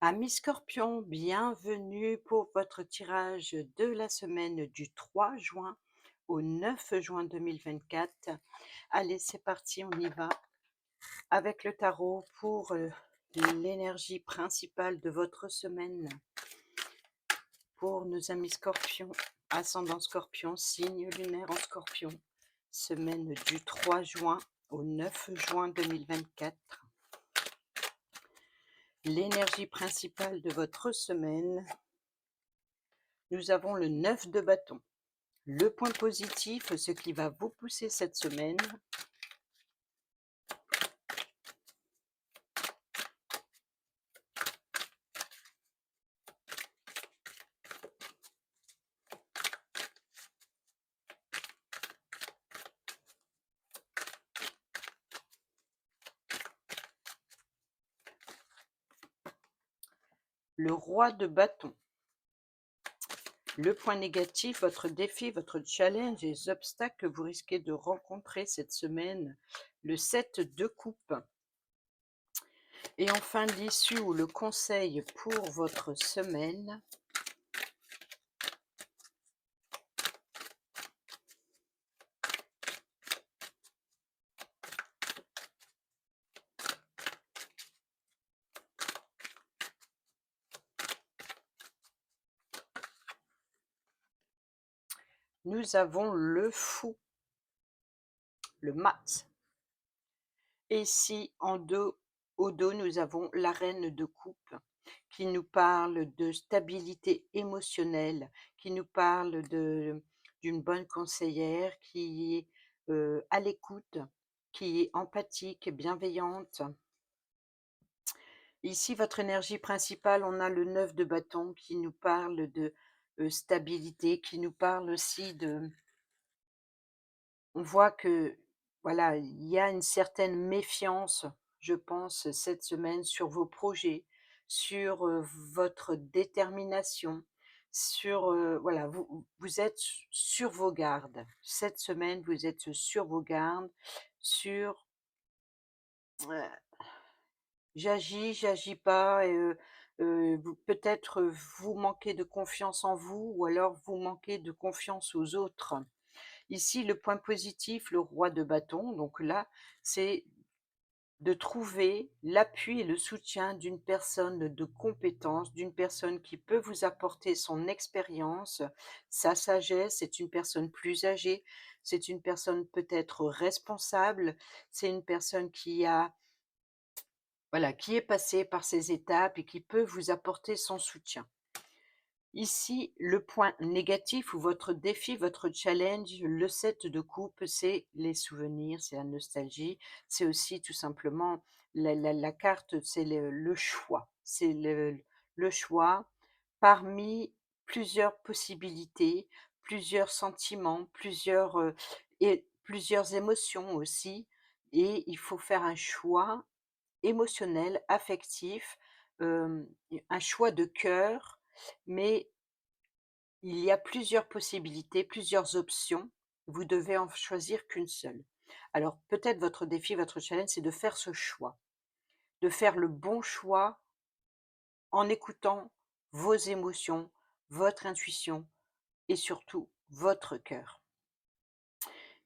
Amis Scorpions, bienvenue pour votre tirage de la semaine du 3 juin au 9 juin 2024. Allez, c'est parti, on y va avec le tarot pour l'énergie principale de votre semaine. Pour nos amis Scorpions, ascendant Scorpion, signe lunaire en Scorpion, semaine du 3 juin au 9 juin 2024. L'énergie principale de votre semaine, nous avons le 9 de bâton. Le point positif, ce qui va vous pousser cette semaine, le roi de bâton. Le point négatif, votre défi, votre challenge et les obstacles que vous risquez de rencontrer cette semaine, le 7 de coupe. Et enfin, l'issue ou le conseil pour votre semaine, nous avons le fou, le mat. Et ici, au dos, nous avons la reine de coupe qui nous parle de stabilité émotionnelle, qui nous parle d'une bonne conseillère qui est à l'écoute, qui est empathique, bienveillante. Ici, votre énergie principale, on a le 9 de bâton qui nous parle de stabilité, qui nous parle aussi de... On voit que, voilà, il y a une certaine méfiance, je pense, cette semaine sur vos projets, sur, votre détermination, sur, voilà, vous êtes sur vos gardes. Cette semaine, vous êtes sur vos gardes, sur, heu, j'agis pas et vous peut-être, vous manquez de confiance en vous ou alors vous manquez de confiance aux autres. Ici, le point positif, le roi de bâton, donc là, c'est de trouver l'appui et le soutien d'une personne de compétence, d'une personne qui peut vous apporter son expérience, sa sagesse. C'est une personne plus âgée, c'est une personne peut-être responsable, c'est une personne qui a, voilà, qui est passée par ces étapes et qui peut vous apporter son soutien. Ici, le point négatif ou votre défi, votre challenge, le 7 de coupe, c'est les souvenirs, c'est la nostalgie, c'est aussi tout simplement la carte, c'est le choix. C'est le choix parmi plusieurs possibilités, plusieurs sentiments, et plusieurs émotions aussi. Et il faut faire un choix émotionnel, affectif, un choix de cœur, mais il y a plusieurs possibilités, plusieurs options. Vous devez en choisir qu'une seule. Alors peut-être votre défi, votre challenge, c'est de faire ce choix, de faire le bon choix en écoutant vos émotions, votre intuition et surtout votre cœur.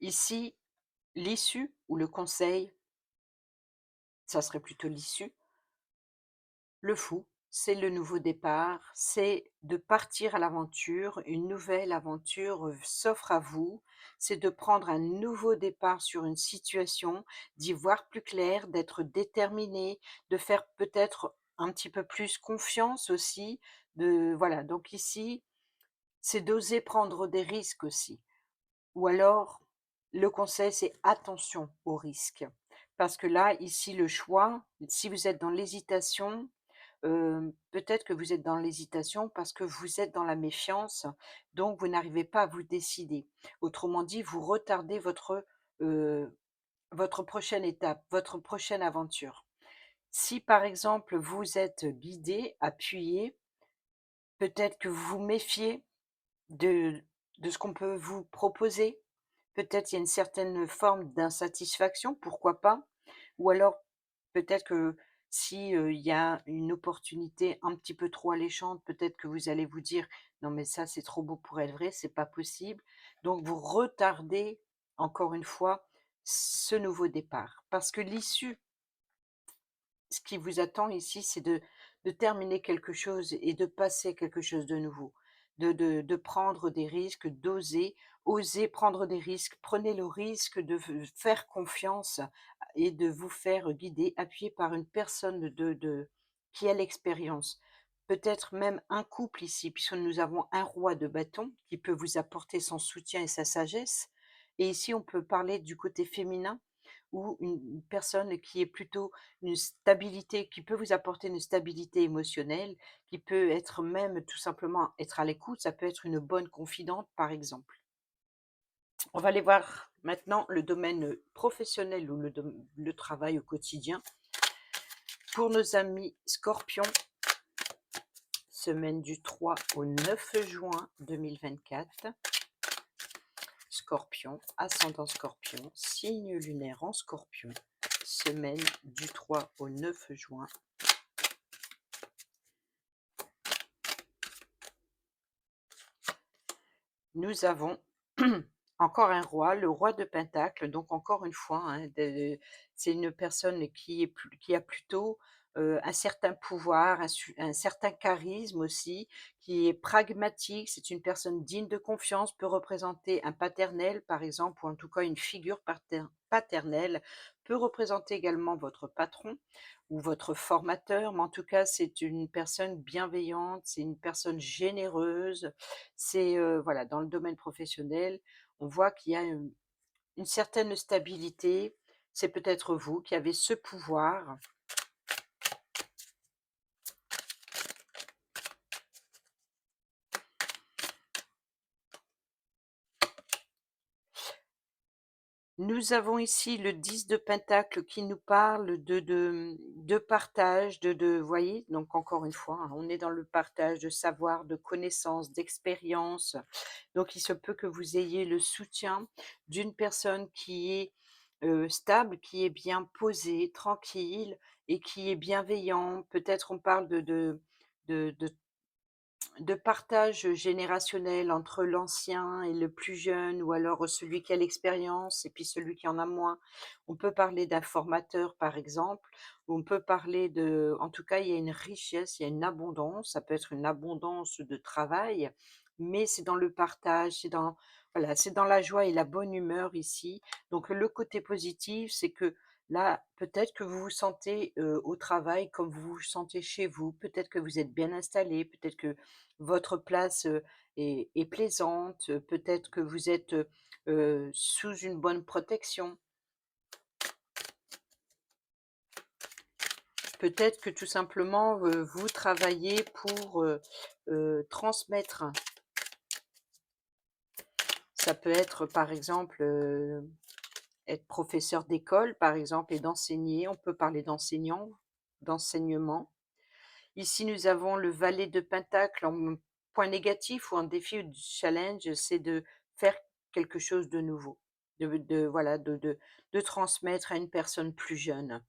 Ici, l'issue ou le conseil, ça serait plutôt l'issue. Le fou, c'est le nouveau départ, c'est de partir à l'aventure, une nouvelle aventure, s'offre à vous. C'est de prendre un nouveau départ sur une situation, d'y voir plus clair, d'être déterminé, de faire peut-être un petit peu plus confiance aussi, voilà, donc ici, c'est d'oser prendre des risques aussi. Ou alors, le conseil, c'est attention aux risques. Parce que là, ici, le choix, si vous êtes dans l'hésitation, peut-être que vous êtes dans l'hésitation parce que vous êtes dans la méfiance, donc vous n'arrivez pas à vous décider. Autrement dit, vous retardez votre prochaine étape, votre prochaine aventure. Si, par exemple, vous êtes guidé, appuyé, peut-être que vous vous méfiez de ce qu'on peut vous proposer. Peut-être il y a une certaine forme d'insatisfaction, pourquoi pas? Ou alors peut-être que Si, il y a une opportunité un petit peu trop alléchante, peut-être que vous allez vous dire: «Non mais ça, c'est trop beau pour être vrai, c'est pas possible». Donc vous retardez encore une fois ce nouveau départ. Parce que l'issue, ce qui vous attend ici, c'est de terminer quelque chose et de passer à quelque chose de nouveau, de prendre des risques, d'oser, oser prendre des risques. Prenez le risque de faire confiance et de vous faire guider, appuyer par une personne qui a l'expérience. Peut-être même un couple ici, puisque nous avons un roi de bâton qui peut vous apporter son soutien et sa sagesse. Et ici, on peut parler du côté féminin ou une personne qui est plutôt une stabilité, qui peut vous apporter une stabilité émotionnelle, qui peut être même tout simplement être à l'écoute, ça peut être une bonne confidente, par exemple. On va aller voir maintenant le domaine professionnel ou le travail au quotidien. Pour nos amis scorpions, semaine du 3 au 9 juin 2024. Scorpion, ascendant Scorpion, signe lunaire en Scorpion, semaine du 3 au 9 juin. Nous avons encore un roi, le roi de Pentacle, donc encore une fois, hein, c'est une personne qui a plutôt un certain pouvoir, un certain charisme aussi, qui est pragmatique, c'est une personne digne de confiance, peut représenter un paternel par exemple, ou en tout cas une figure paternelle, peut représenter également votre patron ou votre formateur, mais en tout cas c'est une personne bienveillante, c'est une personne généreuse, c'est, voilà, dans le domaine professionnel, on voit qu'il y a une certaine stabilité. C'est peut-être vous qui avez ce pouvoir. Nous avons ici le 10 de pentacle qui nous parle de partage, voyez? Donc encore une fois, hein, on est dans le partage de savoir, de connaissances, d'expérience. Donc il se peut que vous ayez le soutien d'une personne qui est, stable, qui est bien posée, tranquille et qui est bienveillant. Peut-être on parle de partage générationnel entre l'ancien et le plus jeune, ou alors celui qui a l'expérience et puis celui qui en a moins. On peut parler d'un formateur, par exemple, ou on peut parler en tout cas, il y a une richesse, il y a une abondance. Ça peut être une abondance de travail, mais c'est dans le partage, voilà, c'est dans la joie et la bonne humeur ici. Donc le côté positif, c'est que là, peut-être que vous vous sentez, au travail comme vous vous sentez chez vous. Peut-être que vous êtes bien installé, peut-être que votre place, est plaisante, peut-être que vous êtes, sous une bonne protection. Peut-être que tout simplement, vous travaillez pour, transmettre. Ça peut être par exemple, être professeur d'école par exemple et d'enseigner. On peut parler d'enseignant, d'enseignement. Ici, nous avons le valet de pentacle en point négatif ou en défi ou challenge, c'est de faire quelque chose de nouveau, voilà, de transmettre à une personne plus jeune.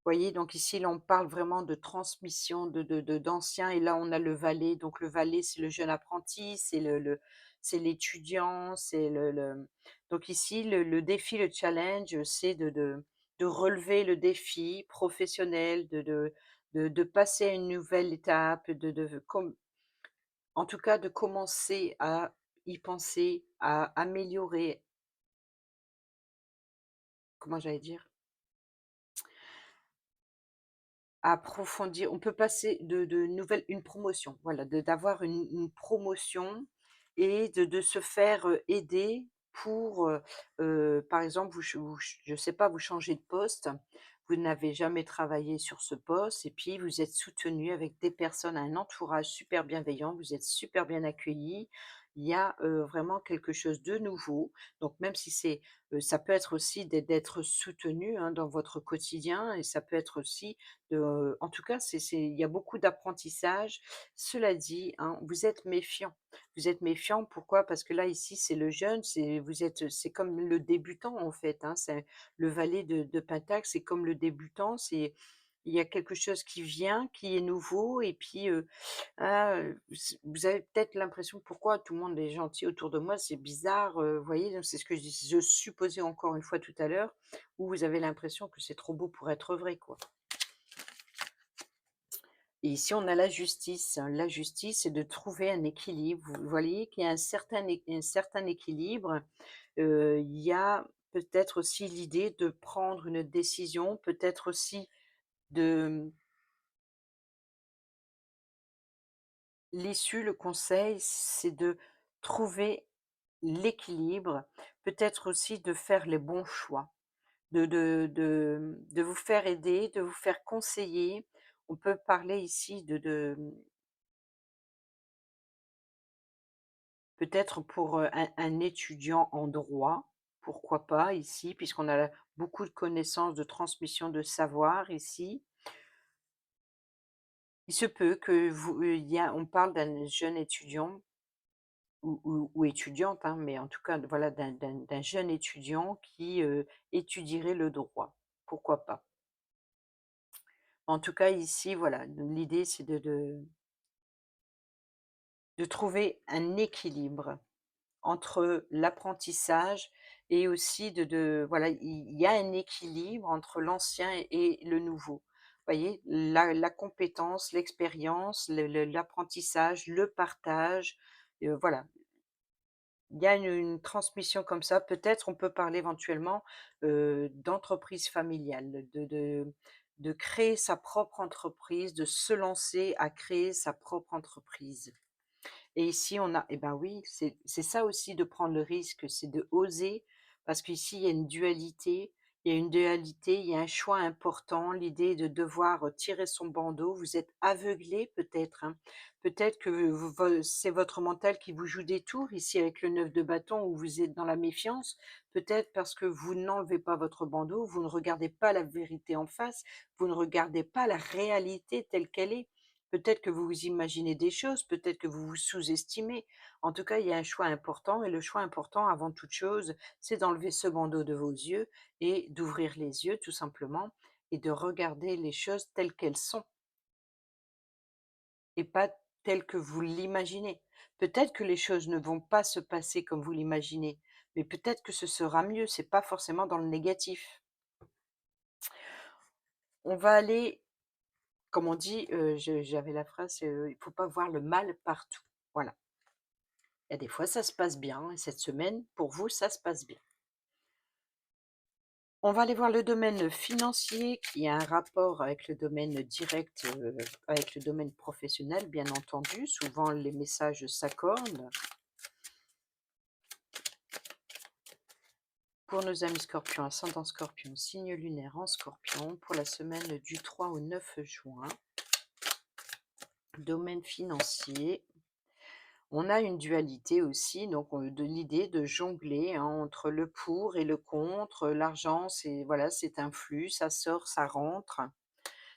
Voyez? Donc ici, là, on parle vraiment de transmission d'anciens et là, on a le valet. Donc le valet, c'est le jeune apprenti, c'est l'étudiant, c'est donc ici, le défi, le challenge, c'est de relever le défi professionnel, de passer à une nouvelle étape, en tout cas, de commencer à y penser, à améliorer, comment j'allais dire? Approfondir, on peut passer de nouvelles une promotion, voilà, d'avoir une promotion et de se faire, aider pour, par exemple, je sais pas, vous changez de poste, vous n'avez jamais travaillé sur ce poste et puis vous êtes soutenu avec des personnes, un entourage super bienveillant, vous êtes super bien accueillis. Il y a, vraiment quelque chose de nouveau, donc même si ça peut être aussi d'être soutenu, hein, dans votre quotidien et ça peut être aussi en tout cas, il y a beaucoup d'apprentissage. Cela dit, hein, vous êtes méfiant. Vous êtes méfiant, pourquoi? Parce que là, ici, c'est le jeune, c'est comme le débutant, en fait, hein. C'est le valet de pentacle, c'est comme le débutant, Il y a quelque chose qui vient, qui est nouveau et puis, vous avez peut-être l'impression: «Pourquoi tout le monde est gentil autour de moi? C'est bizarre», vous voyez? Donc c'est ce que je supposais encore une fois tout à l'heure, où vous avez l'impression que c'est trop beau pour être vrai, quoi. Et ici, on a la justice. La justice, c'est de trouver un équilibre. Vous voyez qu'il y a un certain équilibre. Il y a peut-être aussi l'idée de prendre une décision, peut-être aussi de l'issue, le conseil, c'est de trouver l'équilibre, peut-être aussi de faire les bons choix, de vous faire aider, de vous faire conseiller. On peut parler ici peut-être pour, un étudiant en droit, pourquoi pas ici, puisqu'on a beaucoup de connaissances, de transmission de savoir ici. Il se peut que on parle d'un jeune étudiant ou étudiante, hein, mais en tout cas, voilà, d'un jeune étudiant qui, étudierait le droit. Pourquoi pas? En tout cas, ici, voilà, l'idée, c'est de trouver un équilibre entre l'apprentissage et aussi voilà, il y a un équilibre entre l'ancien et le nouveau. Vous voyez? La compétence, l'expérience, l'apprentissage, le partage, voilà. Il y a une transmission comme ça. Peut-être on peut parler éventuellement, d'entreprise familiale, de créer sa propre entreprise, de se lancer à créer sa propre entreprise. Et ici, on a eh ben oui, c'est ça aussi de prendre le risque, c'est de oser parce qu'ici, il y a un choix important, l'idée de devoir, tirer son bandeau. Vous êtes aveuglé peut-être, hein. Peut-être que c'est votre mental qui vous joue des tours ici avec le 9 de bâton où vous êtes dans la méfiance. Peut-être parce que vous n'enlevez pas votre bandeau, vous ne regardez pas la vérité en face, vous ne regardez pas la réalité telle qu'elle est. Peut-être que vous vous imaginez des choses, peut-être que vous vous sous-estimez. En tout cas, il y a un choix important et le choix important avant toute chose, c'est d'enlever ce bandeau de vos yeux et d'ouvrir les yeux tout simplement et de regarder les choses telles qu'elles sont et pas telles que vous l'imaginez. Peut-être que les choses ne vont pas se passer comme vous l'imaginez, mais peut-être que ce sera mieux, c'est pas forcément dans le négatif. On va aller, comme on dit, j'avais la phrase, «Il faut pas voir le mal partout». Voilà. Il y a des fois, ça se passe bien et cette semaine, pour vous, ça se passe bien. On va aller voir le domaine financier qui a un rapport avec le domaine direct, avec le domaine professionnel, bien entendu. Souvent, les messages s'accordent. Pour nos amis scorpions, ascendant scorpion, signe lunaire en scorpion, pour la semaine du 3 au 9 juin, domaine financier. On a une dualité aussi, donc de l'idée de jongler, hein, entre le pour et le contre. L'argent, c'est voilà, c'est un flux, ça sort, ça rentre.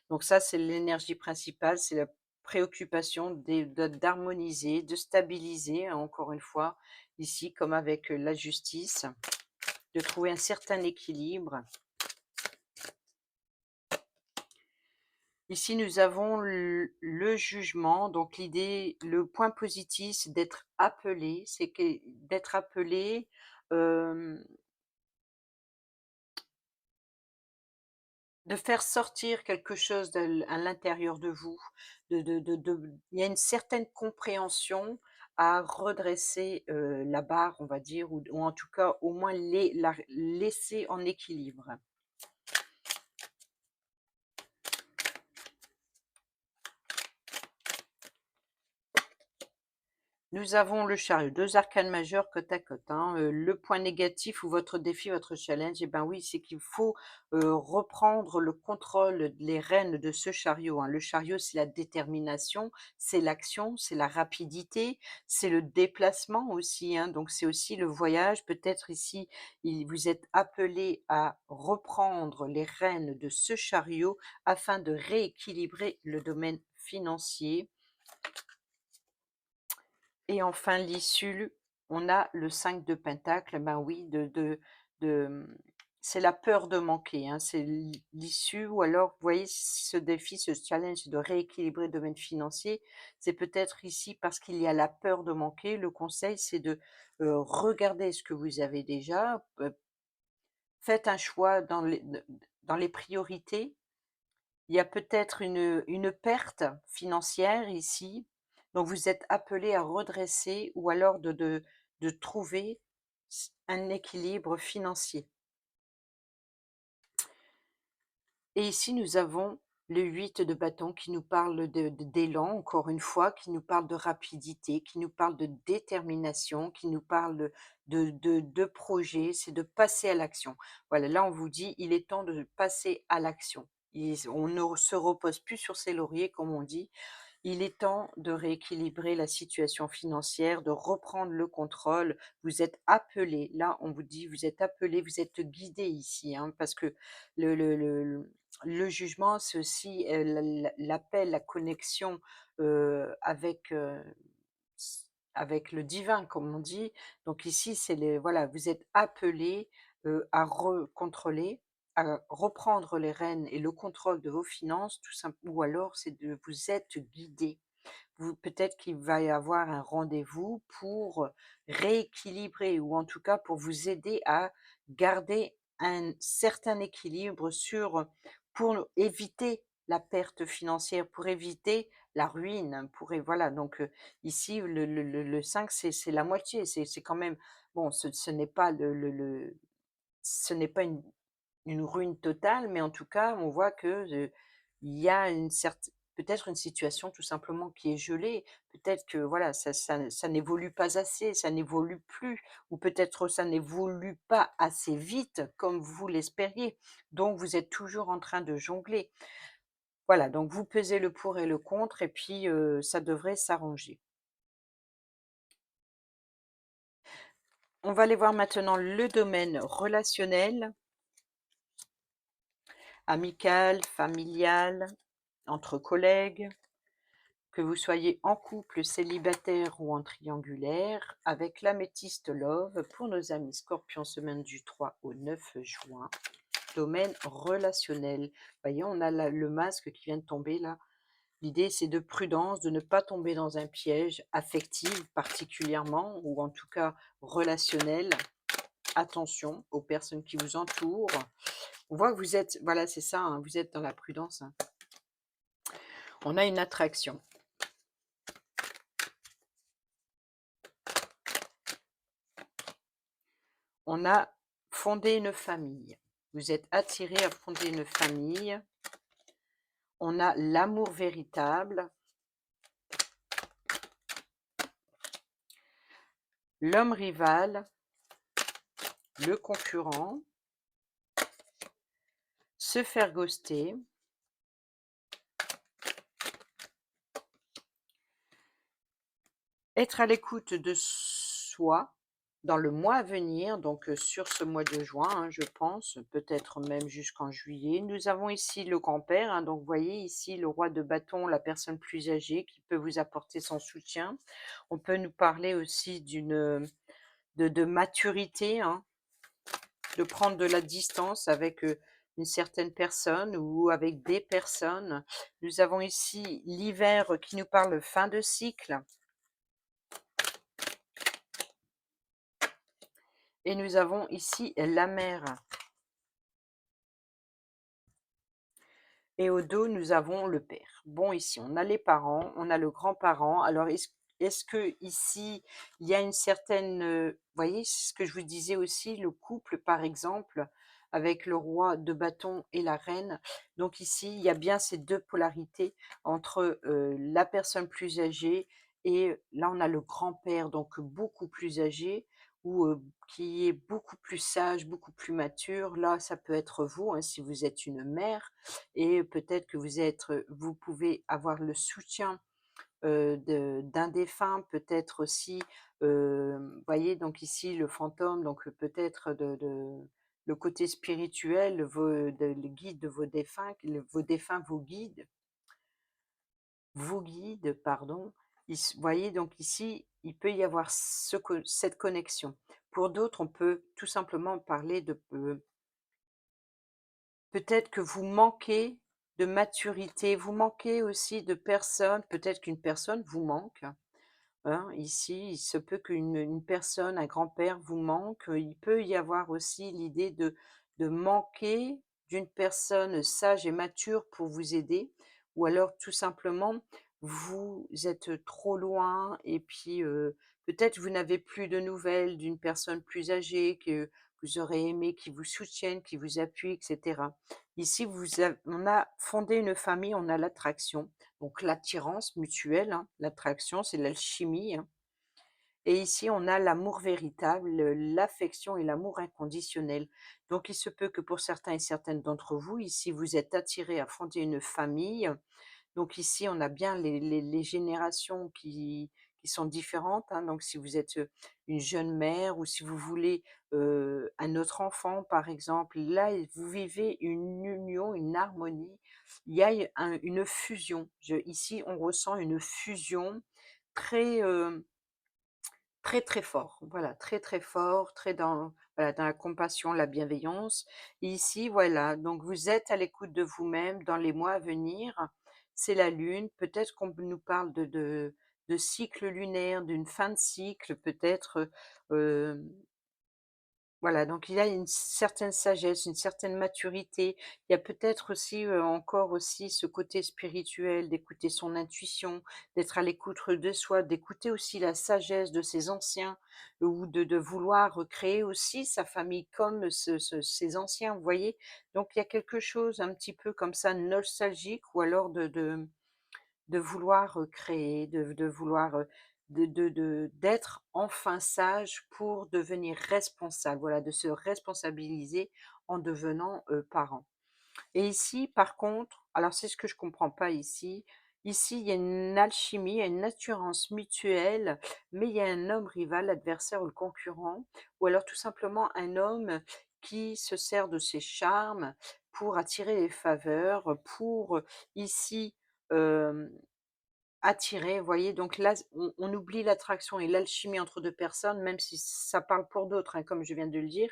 Donc ça, c'est l'énergie principale, c'est la préoccupation d'harmoniser, de stabiliser, hein, encore une fois, ici, comme avec la justice, de trouver un certain équilibre. Ici, nous avons le jugement, donc l'idée, le point positif, c'est d'être appelé, c'est que d'être appelé, hem, de faire sortir quelque chose à l'intérieur de vous, il y a une certaine compréhension à redresser, la barre, on va dire, ou en tout cas, au moins la laisser en équilibre. Nous avons le chariot, 2 arcanes majeures côte à côte, hein. Le point négatif ou votre défi, votre challenge, eh ben, oui, c'est qu'il faut, reprendre le contrôle, les rênes de ce chariot, hein. Le chariot, c'est la détermination, c'est l'action, c'est la rapidité, c'est le déplacement aussi, hein. Donc c'est aussi le voyage. Peut-être ici, vous êtes appelé à reprendre les rênes de ce chariot afin de rééquilibrer le domaine financier. Et enfin l'issue, on a le 5 de pentacle, ben oui, de, mmh, c'est la peur de manquer, hein, c'est l'issue ou alors, vous voyez, ce défi, ce challenge de rééquilibrer le domaine financier, c'est peut-être ici parce qu'il y a la peur de manquer. Le conseil, c'est de, regarder ce que vous avez déjà, faites un choix dans les priorités. Il y a peut-être une perte financière ici, donc vous êtes appelé à redresser ou alors de trouver un équilibre financier. Et ici, nous avons le 8 de bâton qui nous parle d'élan, encore une fois, qui nous parle de rapidité, qui nous parle de détermination, qui nous parle de projet, c'est de passer à l'action. Voilà, là, on vous dit, il est temps de passer à l'action. On ne se repose plus sur ses lauriers, comme on dit. Il est temps de rééquilibrer la situation financière, de reprendre le contrôle. Vous êtes appelé, là, on vous dit, vous êtes appelé, vous êtes guidé ici, hein, parce que le jugement, c'est aussi l'appel, la connexion avec, avec le divin, comme on dit. Donc ici, c'est voilà, vous êtes appelé à contrôler, à reprendre les rênes et le contrôle de vos finances, tout simplement, ou alors c'est de vous êtes guidé. Peut-être qu'il va y avoir un rendez-vous pour rééquilibrer ou en tout cas pour vous aider à garder un certain équilibre pour éviter la perte financière, pour éviter la ruine, voilà donc ici le 5 c'est la moitié, c'est quand même bon ce n'est pas ce n'est pas une ruine totale, mais en tout cas, on voit que, il y a peut-être une situation tout simplement qui est gelée. Peut-être que voilà, ça n'évolue pas assez, ça n'évolue plus ou peut-être ça n'évolue pas assez vite comme vous l'espériez. Donc vous êtes toujours en train de jongler. Voilà, donc vous pesez le pour et le contre et puis, ça devrait s'arranger. On va aller voir maintenant le domaine relationnel, amical, familial, entre collègues. Que vous soyez en couple, célibataire ou en triangulaire, avec l'améthyste Love pour nos amis Scorpions, semaine du 3 au 9 juin. Domaine relationnel. Voyez, on a le masque qui vient de tomber là. L'idée, c'est de prudence, de ne pas tomber dans un piège affectif particulièrement, ou en tout cas relationnel. Attention aux personnes qui vous entourent. On voit que vous êtes, voilà, c'est ça, hein, vous êtes dans la prudence, hein. On a une attraction. On a fondé une famille. Vous êtes attiré à fonder une famille. On a l'amour véritable. L'homme rival, le concurrent, se faire ghoster, être à l'écoute de soi dans le mois à venir, donc sur ce mois de juin, hein, je pense, peut-être même jusqu'en juillet. Nous avons ici le grand-père, hein, donc vous voyez ici le roi de bâton, la personne plus âgée qui peut vous apporter son soutien. On peut nous parler aussi de maturité, hein, de prendre de la distance avec, une certaine personne ou avec des personnes. Nous avons ici l'hiver qui nous parle fin de cycle et nous avons ici la mer et au dos, nous avons le père. Bon, ici, on a les parents, on a le grand-parent. Alors est-ce que ici il y a une certaine, voyez, c'est ce que je vous disais aussi, le couple, par exemple, avec le roi de bâton et la reine. Donc ici, il y a bien ces 2 polarités entre, la personne plus âgée et là, on a le grand-père, donc beaucoup plus âgé ou, qui est beaucoup plus sage, beaucoup plus mature. Là, ça peut être vous, hein, si vous êtes une mère et peut-être que vous pouvez avoir le soutien d'un défunt, peut-être aussi, voyez, donc ici le fantôme, donc peut-être le côté spirituel, le guide de vos défunts, vos défunts vous guident, pardon. Voyez, donc ici, il peut y avoir cette connexion. Pour d'autres, on peut tout simplement parler peut-être que vous manquez de maturité, vous manquez aussi de personnes, peut-être qu'une personne vous manque. Hein, ici, il se peut qu'une personne, un grand-père vous manque. Il peut y avoir aussi l'idée de manquer d'une personne sage et mature pour vous aider, ou alors tout simplement, vous êtes trop loin et puis, peut-être vous n'avez plus de nouvelles d'une personne plus âgée que vous aurez aimé qui vous soutienne, qui vous appuie et cetera. Ici, on a fondé une famille, on a l'attraction. Donc l'attirance mutuelle, hein, l'attraction, c'est l'alchimie, hein, et ici, on a l'amour véritable, l'affection et l'amour inconditionnel. Donc il se peut que pour certains et certaines d'entre vous, ici, vous êtes attirés à fonder une famille. Donc ici, on a bien les générations qui sont différentes, hein. Donc si vous êtes, une jeune mère ou si vous voulez, un autre enfant, par exemple, là, vous vivez une union, une harmonie. Il y a une fusion. Ici, on ressent une fusion très, très, très fort. Voilà, très, très fort, très dans voilà, dans la compassion, la bienveillance. Et ici, voilà, donc vous êtes à l'écoute de vous-même dans les mois à venir. C'est la lune. Peut-être qu'on nous parle de cycle lunaire, d'une fin de cycle, peut-être, voilà, donc il y a une certaine sagesse, une certaine maturité. Il y a peut-être aussi, encore aussi ce côté spirituel, d'écouter son intuition, d'être à l'écoute de soi, d'écouter aussi la sagesse de ses anciens, ou de vouloir créer aussi sa famille comme ces anciens, vous voyez? Donc il y a quelque chose un petit peu comme ça nostalgique, ou alors de vouloir, créer, de vouloir, d'être enfin sage pour devenir responsable, voilà, de se responsabiliser en devenant, parent. Et ici, par contre, alors c'est ce que je comprends pas ici, ici, il y a une alchimie, il y a une assurance mutuelle, mais il y a un homme rival, l'adversaire ou le concurrent, ou alors tout simplement un homme qui se sert de ses charmes pour attirer les faveurs, pour, ici, hem attirer, vous voyez? Donc là, on oublie l'attraction et l'alchimie entre 2 personnes, même si ça parle pour d'autres, hein, comme je viens de le dire.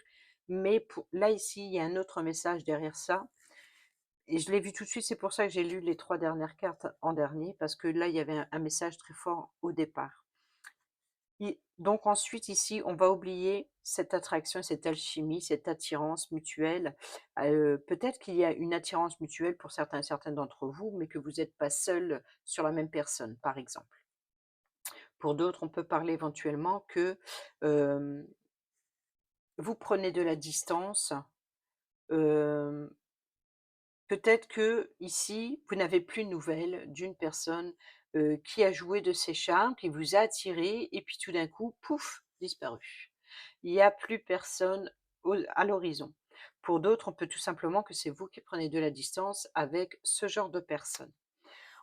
Mais pour là, ici, il y a un autre message derrière ça, et je l'ai vu tout de suite. C'est pour ça que j'ai lu les 3 dernières cartes en dernier, parce que là, il y avait un message très fort au départ. Et donc ensuite ici, on va oublier cette attraction, cette alchimie, cette attirance mutuelle. Peut-être qu'il y a une attirance mutuelle pour certains et certaines d'entre vous, mais que vous n'êtes pas seul sur la même personne, par exemple. Pour d'autres, on peut parler éventuellement que, hem, vous prenez de la distance, hem, peut-être que ici, vous n'avez plus de nouvelles d'une personne, qui a joué de ses charmes, qui vous a attiré et puis tout d'un coup, pouf, disparu. Il n'y a plus personne à l'horizon. Pour d'autres, on peut tout simplement que c'est vous qui prenez de la distance avec ce genre de personne.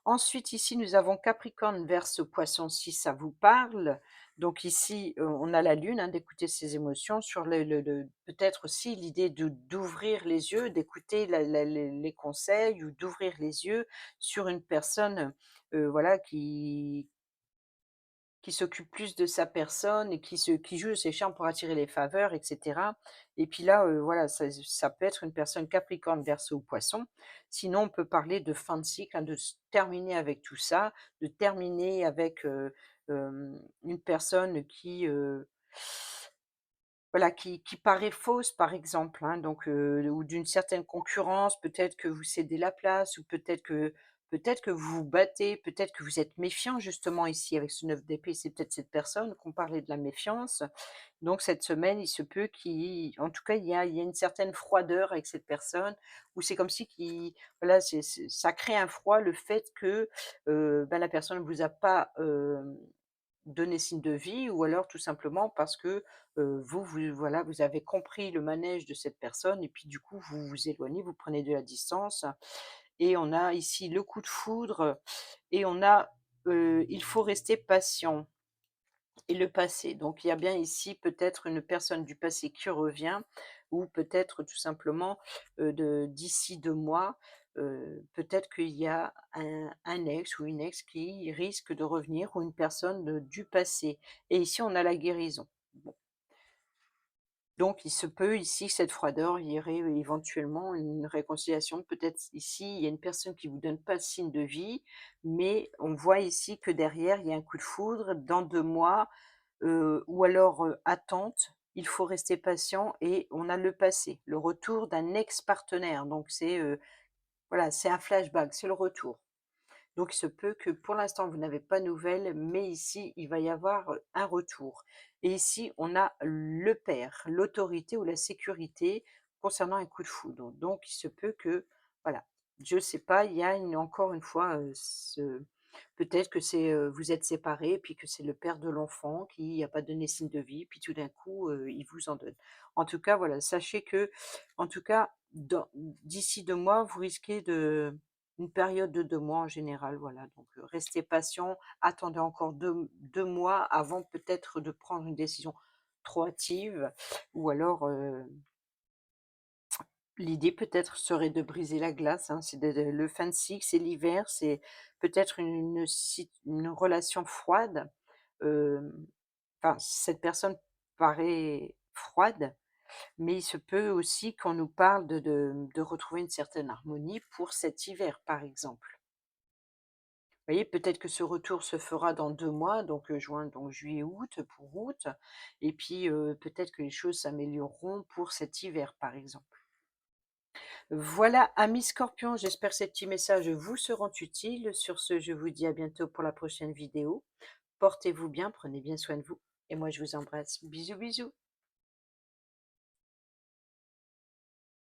Ensuite, ici, nous avons Capricorne, Verseau, Poisson, si ça vous parle. Donc ici, on a la Lune, hein, d'écouter ses émotions, sur peut-être aussi l'idée d'ouvrir les yeux, d'écouter les conseils, ou d'ouvrir les yeux sur une personne, voilà, qui s'occupe plus de sa personne et qui joue ses charmes pour attirer les faveurs et cetera. Et puis là, voilà, ça peut être une personne Capricorne, Verseau ou Poisson. Sinon, on peut parler de fin de cycle, hein, de se terminer avec tout ça, de terminer avec, une personne voilà, qui paraît fausse, par exemple, hein, donc ou d'une certaine concurrence. Peut-être que vous cédez la place, ou peut-être que vous vous battez, peut-être que vous êtes méfiant justement ici avec ce 9 d'épée. C'est peut-être cette personne qu'on parlait de la méfiance. Donc cette semaine, il se peut en tout cas, il y a une certaine froideur avec cette personne, où c'est comme si voilà, ça crée un froid, le fait que, bah, la personne ne vous a pas, donner signe de vie, ou alors tout simplement parce que, voilà, vous avez compris le manège de cette personne et puis du coup vous vous éloignez, vous prenez de la distance. Et on a ici le coup de foudre, et on a, il faut rester patient, et le passé. Donc il y a bien ici peut-être une personne du passé qui revient, ou peut-être tout simplement, d'ici 2 mois, peut-être qu'il y a un ex ou une ex qui risque de revenir, ou une personne, du passé. Et ici on a la guérison. Bon, Donc il se peut ici que cette froideur, il y aurait éventuellement une réconciliation. Peut-être ici, il y a une personne qui vous donne pas signe de vie, mais on voit ici que derrière, il y a un coup de foudre dans 2 mois, ou alors, attente, il faut rester patient et on a le passé, le retour d'un ex-partenaire. Donc c'est, voilà, c'est un flashback, c'est le retour. Donc il se peut que pour l'instant vous n'avez pas de nouvelles, mais ici il va y avoir, un retour. Et ici on a le père, l'autorité ou la sécurité concernant un coup de foudre. Donc il se peut que, voilà, je ne sais pas, il y a encore une fois, peut-être que c'est, vous êtes séparés et puis que c'est le père de l'enfant qui n'a pas donné signe de vie, puis tout d'un coup, il vous en donne. En tout cas, voilà, sachez que, en tout cas, d'ici 2 mois, vous risquez une période de 2 mois en général, voilà, donc restez patient, attendez encore 2 mois avant peut-être de prendre une décision trop hâtive ou alors, l'idée peut-être serait de briser la glace, hein. C'est le fin de cycle, c'est l'hiver, c'est peut-être une relation froide, hem, enfin cette personne paraît froide, mais il se peut aussi qu'on nous parle de retrouver une certaine harmonie pour cet hiver, par exemple. Vous voyez, peut-être que ce retour se fera dans 2 mois, donc juin, donc juillet, août, pour août et puis, peut-être que les choses s'amélioreront pour cet hiver, par exemple. Voilà, amis scorpions, j'espère que ces petits messages vous seront utiles. Sur ce, je vous dis à bientôt pour la prochaine vidéo. Portez-vous bien, prenez bien soin de vous et moi je vous embrasse. Bisous, bisous.